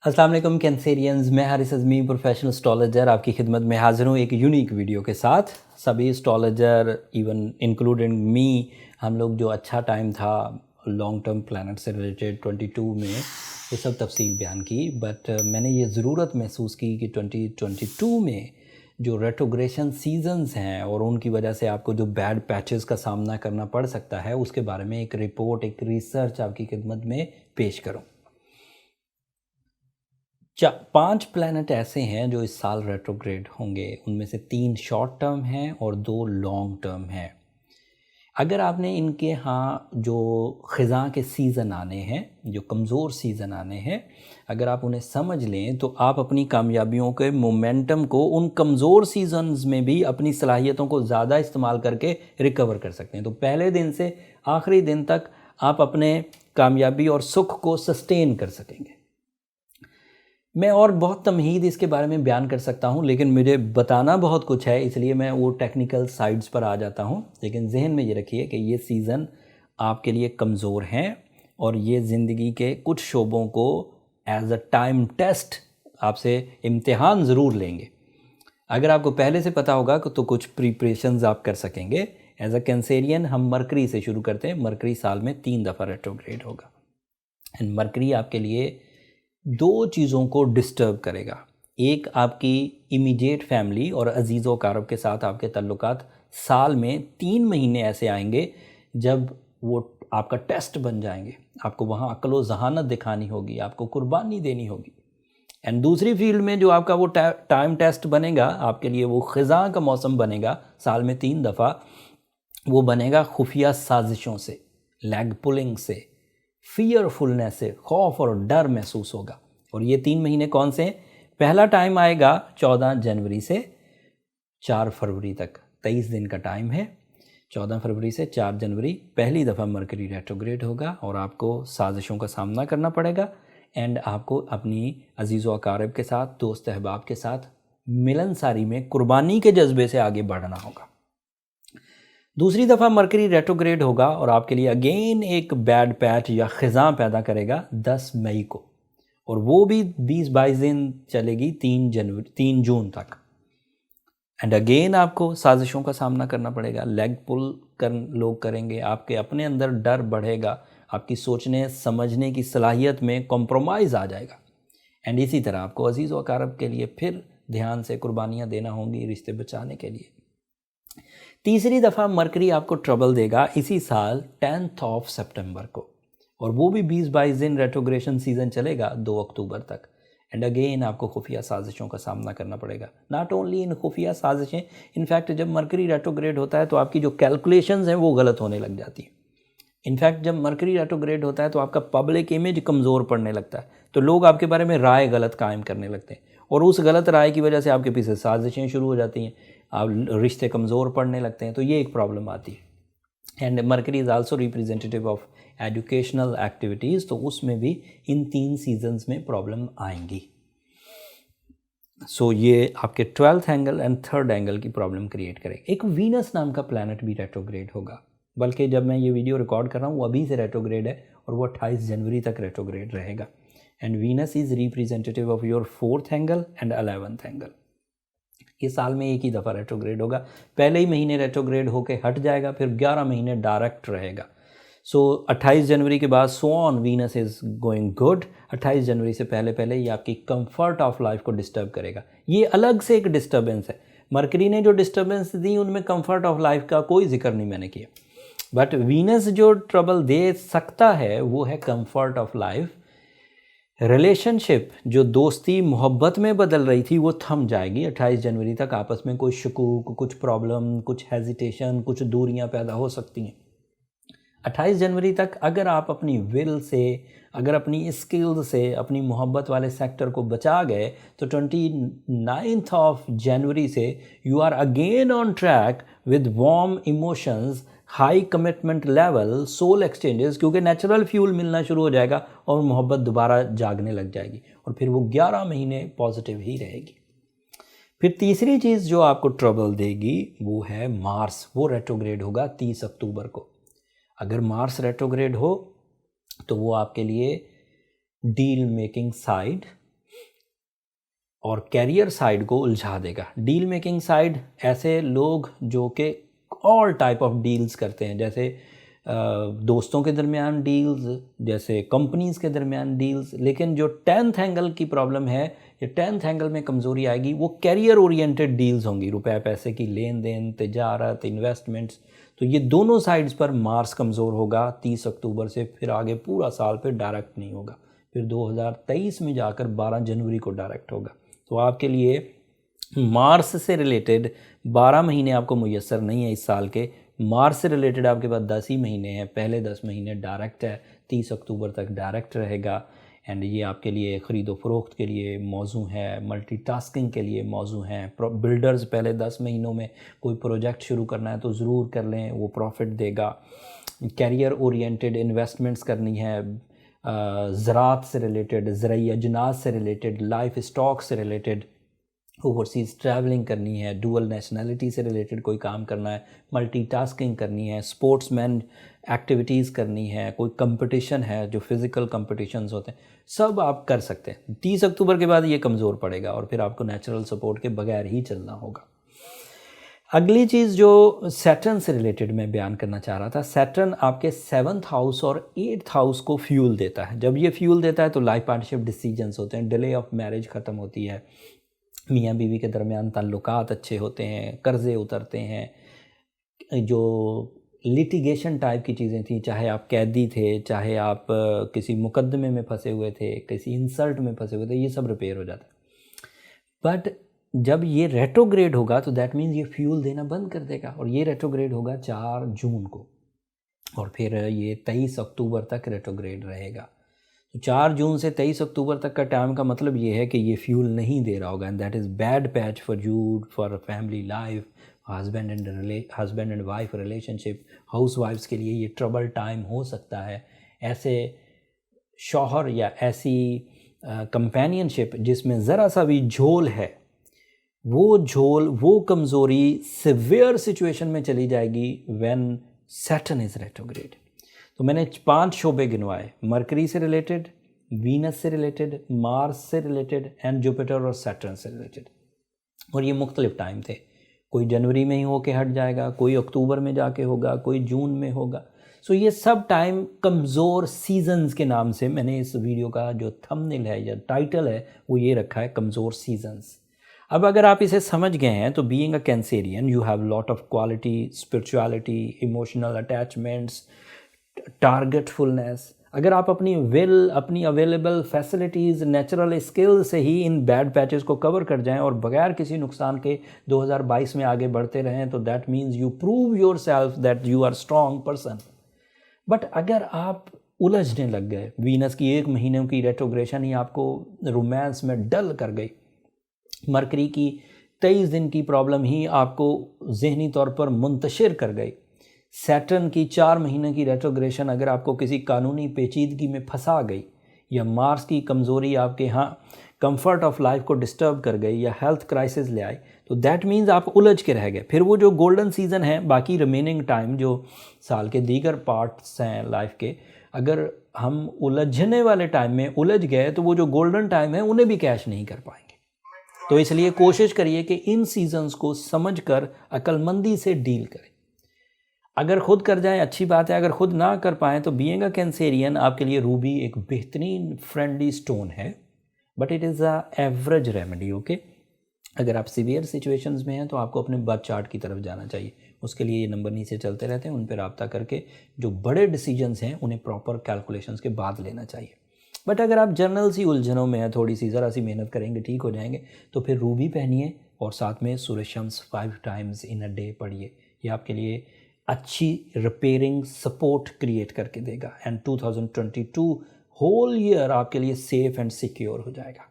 अस्सलाम वालेकुम कैंसेरियंस, मैं हारिस अज़मी प्रोफेशनल एस्ट्रोलॉजर आपकी खिदमत में हाज़िर हूँ एक यूनिक वीडियो के साथ। सभी एस्ट्रोलॉजर इवन इंक्लूडिंग मी, हम लोग जो अच्छा टाइम था लॉन्ग टर्म प्लैनेट से रिलेटेड 22 में ये सब तफसील बयान की, बट मैंने ये ज़रूरत महसूस की कि 2022 में जो रेट्रोग्रेशन सीजन्स हैं और उनकी वजह से आपको जो बैड पैचेस का सामना करना पड़ सकता है उसके बारे में एक रिपोर्ट, एक रिसर्च आपकी खिदमत में पेश करूँ। 5 प्लैनेट ऐसे हैं जो इस साल रेट्रोग्रेड होंगे। उनमें से 3 शॉर्ट टर्म हैं और 2 लॉन्ग टर्म हैं। अगर आपने इनके यहाँ जो ख़िज़ा के सीज़न आने हैं, जो कमज़ोर सीज़न आने हैं, अगर आप उन्हें समझ लें तो आप अपनी कामयाबियों के मोमेंटम को उन कमज़ोर सीज़न्स में भी अपनी सलाहियतों को ज़्यादा इस्तेमाल करके रिकवर कर सकते हैं। तो पहले दिन से आखिरी दिन तक आप अपने कामयाबी और सुख को सस्टेन कर सकेंगे। मैं और बहुत तमहीद इसके बारे में बयान कर सकता हूँ, लेकिन मुझे बताना बहुत कुछ है, इसलिए मैं वो टेक्निकल साइड्स पर आ जाता हूँ। लेकिन जहन में ये रखिए कि ये सीज़न आपके लिए कमज़ोर हैं और ये ज़िंदगी के कुछ शोबों को एज अ टाइम टेस्ट आपसे इम्तिहान ज़रूर लेंगे। अगर आपको पहले से पता होगा तो कुछ प्रिपरेशंस आप कर सकेंगे। एज अ कैंसेरियन हम मरकरी से शुरू करते हैं। मरकरी साल में 3 दफ़ा रेट्रोग्रेड होगा एंड मरकरी आपके लिए 2 चीज़ों को डिस्टर्ब करेगा। एक, आपकी इमीडिएट फैमिली और अजीज़ व अकारब के साथ आपके ताल्लुकात साल में 3 महीने ऐसे आएंगे जब वो आपका टेस्ट बन जाएंगे। आपको वहाँ अक्ल व जहानत दिखानी होगी, आपको कुर्बानी देनी होगी। एंड दूसरी फील्ड में जो आपका वो टाइम टेस्ट बनेगा आपके लिए, वो ख़िज़ा का मौसम बनेगा साल में 3 दफ़ा। वो बनेगा खुफिया साजिशों से, लेग पुलिंग से, फियरफुलनेस से, खौफ और डर महसूस होगा। और ये 3 महीने कौन से हैं? पहला टाइम आएगा 14 जनवरी से 4 फरवरी तक, 23 दिन का टाइम है। 14 फरवरी से 4 जनवरी पहली दफ़ा मरकरी रेट्रोग्रेड होगा और आपको साजिशों का सामना करना पड़ेगा एंड आपको अपनी अजीज़ व अकारब के साथ, दोस्त अहबाब के साथ मिलनसारी में कुर्बानी के जज्बे से आगे बढ़ना होगा। दूसरी दफ़ा मरकरी रेट्रोग्रेड होगा और आपके लिए अगेन एक बैड पैच या ख़िज़ा पैदा करेगा 10 मई को, और वो भी 20-22 दिन चलेगी 3 जून तक। एंड अगेन आपको साजिशों का सामना करना पड़ेगा, लेग पुल लोग करेंगे, आपके अपने अंदर डर बढ़ेगा, आपकी सोचने समझने की सलाहियत में कॉम्प्रोमाइज़ आ जाएगा। एंड इसी तरह आपको अजीज़ व अकारब के लिए फिर ध्यान से कुर्बानियाँ देना होंगी रिश्ते बचाने के लिए। तीसरी दफ़ा मरकरी आपको ट्रबल देगा इसी साल 10 सितंबर को, और वो भी 20-22 दिन रेट्रोग्रेशन सीज़न चलेगा 2 अक्टूबर तक। एंड अगेन आपको खुफिया साजिशों का सामना करना पड़ेगा। नॉट ओनली इन खुफिया साजिशें, इनफैक्ट जब मरकरी रेट्रोग्रेड होता है तो आपकी जो कैलकुलेशंस हैं वो गलत होने लग जाती हैं। इनफैक्ट जब मरकरी रेट्रोग्रेड होता है तो आपका पब्लिक इमेज कमज़ोर पड़ने लगता है, तो लोग आपके बारे में राय गलत कायम करने लगते हैं और उस गलत राय की वजह से आपके पीछे साजिशें शुरू हो जाती हैं, आप रिश्ते कमज़ोर पड़ने लगते हैं। तो ये एक प्रॉब्लम आती है। And mercury is also representative of educational activities, तो उसमें भी इन 3 सीजन्स में प्रॉब्लम आएंगी। सो ये आपके 12th angle and 3rd angle की प्रॉब्लम क्रिएट करेगा। एक वीनस नाम का प्लैनेट भी रेट्रोग्रेड होगा, बल्कि जब मैं ये वीडियो रिकॉर्ड कर रहा हूँ वो अभी से रेट्रोग्रेड है और वो 28 जनवरी तक रेट्रोग्रेड रहेगा। And Venus is representative of your 4th angle and 11th angle. ये साल में एक ही दफ़ा रेट्रोग्रेड होगा, पहले ही महीने रेट्रोग्रेड होकर हट जाएगा, फिर 11 महीने डायरेक्ट रहेगा। सो 28 जनवरी के बाद so on Venus is going good. 28 जनवरी से पहले पहले ये आपकी कंफर्ट ऑफ लाइफ को डिस्टर्ब करेगा। ये अलग से एक डिस्टर्बेंस है। मरकरी ने जो डिस्टर्बेंस दी उनमें कंफर्ट ऑफ लाइफ का कोई जिक्र नहीं मैंने किया, बट वीनस जो ट्रबल दे सकता है वो है कंफर्ट ऑफ लाइफ। रिलेशनशिप जो दोस्ती मोहब्बत में बदल रही थी वो थम जाएगी 28 जनवरी तक। आपस में कोई शकूक, कुछ प्रॉब्लम, कुछ हेजिटेशन, कुछ दूरियां पैदा हो सकती हैं। 28 जनवरी तक अगर आप अपनी विल से, अगर अपनी स्किल से अपनी मोहब्बत वाले सेक्टर को बचा गए तो 29 जनवरी से you are again on track with warm emotions, high commitment level, soul exchanges, क्योंकि नेचुरल फ्यूल मिलना शुरू हो जाएगा और मोहब्बत दोबारा जागने लग जाएगी और फिर वो 11 महीने पॉजिटिव ही रहेगी। फिर तीसरी चीज़ जो आपको ट्रबल देगी वो है मार्स। वो रेट्रोग्रेड होगा 30 अक्टूबर को। अगर मार्स रेट्रोग्रेड हो तो वो आपके लिए डील मेकिंग साइड, और कैरियर साइड को उलझा देगा। डील मेकिंग साइड, ऐसे लोग जो कि ऑल टाइप ऑफ डील्स करते हैं, जैसे दोस्तों के दरमियान डील्स, जैसे कंपनीज़ के दरमियान डील्स, लेकिन जो 10th एंगल की प्रॉब्लम है, ये 10th एंगल में कमज़ोरी आएगी, वो कैरियर ओरिएंटेड डील्स होंगी, रुपए पैसे की लेन देन, तिजारत, इन्वेस्टमेंट्स। तो ये दोनों साइड्स पर मार्स कमज़ोर होगा 30 अक्टूबर से, फिर आगे पूरा साल पे डायरेक्ट नहीं होगा, फिर 2023 में जाकर 12 जनवरी को डायरेक्ट होगा। तो आपके लिए मार्स से रिलेटेड 12 महीने आपको मुयस्सर नहीं है इस साल के। मार्च से रिलेटेड आपके पास 10 ही महीने हैं, पहले 10 महीने डायरेक्ट है, 30 अक्टूबर तक डायरेक्ट रहेगा। एंड ये आपके लिए ख़रीदो फरोख्त के लिए मौजू है, मल्टीटास्किंग के लिए मौजू हैं। बिल्डर्स पहले 10 महीनों में कोई प्रोजेक्ट शुरू करना है तो ज़रूर कर लें, वो प्रॉफिट देगा। कैरियर ओरिएंटेड इन्वेस्टमेंट्स करनी है, ज़राअत से रिलेटेड, ज़रई अजनास से रिलेटेड, लाइफ स्टॉक से रिलेटेड, ओवरसीज़ ट्रैवलिंग करनी है, डुअल नेशनलिटी से रिलेटेड कोई काम करना है, मल्टीटास्किंग करनी है, स्पोर्ट्समैन एक्टिविटीज़ करनी है, कोई कंपटीशन है जो फिज़िकल कंपटीशंस होते हैं, सब आप कर सकते हैं। 30 अक्टूबर के बाद ये कमज़ोर पड़ेगा और फिर आपको नेचुरल सपोर्ट के बगैर ही चलना होगा। अगली चीज़ जो सैटर्न से रिलेटेड मैं बयान करना चाह रहा था, सैटर्न आपके 7th हाउस और 8th हाउस को फ्यूल देता है। जब ये फ्यूल देता है तो लाइफ पार्टनरशिप डिसीजंस होते हैं, डिले ऑफ मैरिज ख़त्म होती है, मियाँ बीवी के दरमियान ताल्लुकात अच्छे होते हैं, कर्ज़े उतरते हैं, जो लिटिगेशन टाइप की चीज़ें थी, चाहे आप कैदी थे, चाहे आप किसी मुकदमे में फंसे हुए थे, किसी इंसल्ट में फंसे हुए थे, ये सब रिपेयर हो जाता है। बट जब ये रेट्रोग्रेड होगा तो दैट मीन्स ये फ्यूल देना बंद कर देगा, और ये रेट्रोग्रेड होगा 4 जून को, और फिर ये 23 अक्टूबर तक रेट्रोग्रेड रहेगा। तो 4 जून से 23 अक्टूबर तक का टाइम का मतलब ये है कि ये फ्यूल नहीं दे रहा होगा, and that is bad patch for you, for family life, husband and wife relationship. Housewifes के लिए ये ट्रबल टाइम हो सकता है। ऐसे शौहर या ऐसी कंपेनियनशिप जिसमें ज़रा सा भी झोल है, वो झोल, वो कमज़ोरी सिवियर सिचुएशन में चली जाएगी व्हेन सैटर्न इज़ रेट्रोग्रेड। तो मैंने 5 शोबे गिनवाए, मरकरी से रिलेटेड, वीनस से रिलेटेड, मार्स से रिलेटेड, एंड जुपिटर और सैटर्न से रिलेटेड। और ये मुख्तलिफ टाइम थे, कोई जनवरी में ही होके हट जाएगा, कोई अक्टूबर में जाके होगा, कोई जून में होगा। सो ये सब टाइम कमज़ोर सीजन्स के नाम से मैंने इस वीडियो का जो थंबनेल है या टाइटल है वो ये रखा है, कमज़ोर सीजन्स। अब अगर आप इसे समझ गए हैं तो being a Cancerian you have lot of quality, spirituality, emotional attachments, targetfulness. अगर आप अपनी अपनी अवेलेबल फैसिलिटीज़, नेचुरल स्किल से ही इन बैड पैचेस को कवर कर जाएं और बगैर किसी नुकसान के 2022 में आगे बढ़ते रहें, तो that means you prove yourself that you are strong person. But अगर आप उलझने लग गए, वीनस की 1 महीने की रेट्रोग्रेशन ही आपको रोमांस में डल कर गई, मरकरी की 23 दिन की प्रॉब्लम ही आपको जहनी तौर पर मुंतशिर कर गई, सैटर्न की 4 महीने की रेट्रोग्रेशन अगर आपको किसी कानूनी पेचीदगी में फंसा गई, या मार्स की कमज़ोरी आपके यहाँ कंफर्ट ऑफ लाइफ को डिस्टर्ब कर गई, या हेल्थ क्राइसिस ले आई, तो दैट मीन्स आप उलझ के रह गए। फिर वो जो गोल्डन सीज़न है, बाकी रिमेनिंग टाइम जो साल के दीगर पार्ट्स हैं लाइफ के, अगर हम उलझने वाले टाइम में उलझ गए तो वो जो गोल्डन टाइम है उन्हें भी कैश नहीं कर पाएंगे। तो इसलिए कोशिश करिए कि इन सीजन्स को समझकर अक्लमंदी से डील करें। अगर खुद कर जाएं अच्छी बात है, अगर खुद ना कर पाएँ तो बीइंग अ कैंसेरियन आपके लिए रूबी एक बेहतरीन फ्रेंडली स्टोन है, but it is a average remedy. Okay, अगर आप सीवियर सिचुएशंस में हैं तो आपको अपने बर्थ चार्ट की तरफ जाना चाहिए। उसके लिए ये नंबर नीचे चलते रहते हैं, उन पर रब्ता करके जो बड़े डिसीजंस हैं उन्हें प्रॉपर कैलकुलेशंस के बाद लेना चाहिए। बट अगर आप जर्नल सी उलझनों में हैं, थोड़ी सी ज़रा सी मेहनत करेंगे ठीक हो जाएंगे, तो फिर रूबी पहनिए और साथ में सूरज शम्स 5 टाइम्स इन अ डे पढ़िए। ये आपके लिए अच्छी रिपेयरिंग सपोर्ट क्रिएट करके देगा, एंड 2022 होल ईयर आपके लिए सेफ़ एंड सिक्योर हो जाएगा।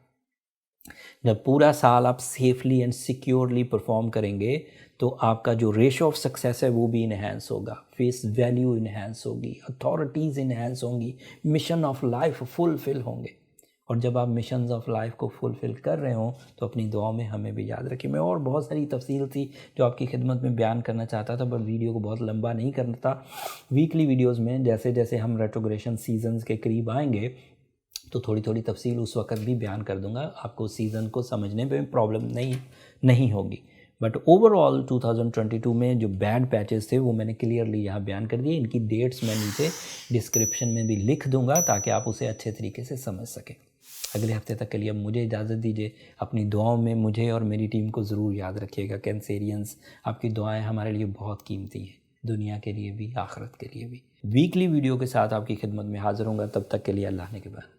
जब पूरा साल आप सेफली एंड सिक्योरली परफॉर्म करेंगे तो आपका जो रेशो ऑफ सक्सेस है वो भी इन्हेंस होगा, फेस वैल्यू इन्हेंस होगी, अथॉरिटीज़ इन्हेंस होंगी, मिशन ऑफ लाइफ फुलफ़िल होंगे। और जब आप मिशंस ऑफ लाइफ को फुलफ़िल कर रहे हों तो अपनी दुआ में हमें भी याद रखिए। मैं और बहुत सारी तफसील थी जो आपकी खिदमत में बयान करना चाहता था, पर वीडियो को बहुत लंबा नहीं करता। वीकली वीडियोज़ में जैसे जैसे हम रेट्रोग्रेशन सीजन्स के करीब आएंगे तो थोड़ी थोड़ी तफसील उस वक्त भी बयान कर दूंगा, आपको सीज़न को समझने में प्रॉब्लम नहीं होगी। बट ओवरऑल 2022 में जो बैड पैचेस थे वो मैंने क्लियरली यहाँ बयान कर दिए। इनकी डेट्स मैं नीचे डिस्क्रिप्शन में भी लिख दूंगा ताकि आप उसे अच्छे तरीके से समझ सकें। अगले हफ्ते तक के लिए अब मुझे इजाज़त दीजिए। अपनी दुआओं में मुझे और मेरी टीम को ज़रूर याद रखिएगा। कैंसेरियंस, आपकी दुआएं हमारे लिए बहुत कीमती हैं, दुनिया के लिए भी, आखिरत के लिए भी। वीकली वीडियो के साथ आपकी खिदमत में हाज़िर होऊंगा, तब तक के लिए अल्लाह ने के बाद।